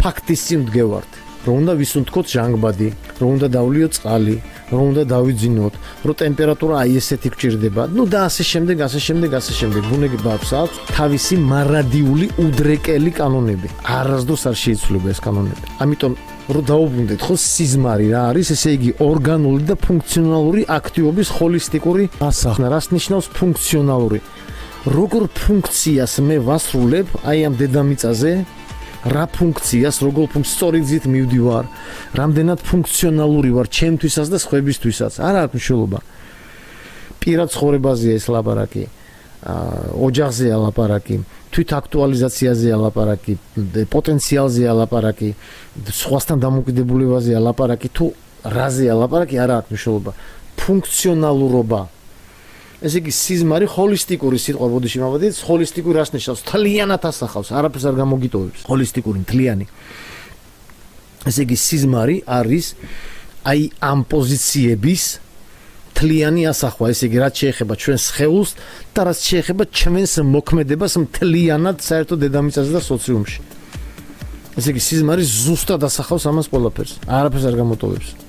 ფაქტის წინ ვდგევართ. რომ უნდა ვისუნთქოთ ჟანგბადი, რომ უნდა დავლიოთ წყალი, რომ უნდა დავიძინოთ, რომ ტემპერატურა აი ესეთი გჭირდება. და ასე შემდეგ. ბუნებრივ აქვს თავისი მარადიული უდრეკელი კანონები. არასდროს არ შეიცვლება ეს კანონები. ამიტომ რომ დაუბრუნდეთ ხო სიზმარი რა არის, ესე იგი ორგანული და ფუნქციონალური აქტივობის ჰოლისტიკური ასახნა. რას ნიშნავს ფუნქციონალური? როგორ ფუნქციას მე ვასრულებ აი ამ დედამიწაზე? რა ფუნქციას, როგორ სწორი გზით მივდივარ, რამდენად ფუნქციონალური ვარ ჩემთვისაც და სხვებისთვისაც. არ აქვს მნიშვნელობა. პირად ცხოვრებაზეა ეს ლაპარაკი, ოჯახზეა ლაპარაკი, თვით აქტუალიზაციაზეა ლაპარაკი, პოტენციალზეა ლაპარაკი, სხვასთან დამოკიდებულებაზეა ლაპარაკი, თუ რაზეა ლაპარაკი, არ აქვს მნიშვნელობა. ფუნქციონალურობა. ესე იგი სიზმარი ჰოლისტიკური სიტყვა, ბოდიში მოვედით, ჰოლისტიკური რას ნიშნავს? თლიანად ასახავს, არაფერს არ გამოგიტოვებს. ჰოლისტიკური მთლიანი. ესე იგი სიზმარი არის აი ამ პოზიციების თლიანი ასახვა, ესე იგი რაც შეეხება ჩვენს სხეულს და რაც შეეხება ჩვენს მოქმედებას მთლიანად საერთოდ დედამიწაზე და სოციუმში. ესე იგი სიზმარი ზუსტად ასახავს ამას ყველაფერს, არაფერს არ გამოტოვებს.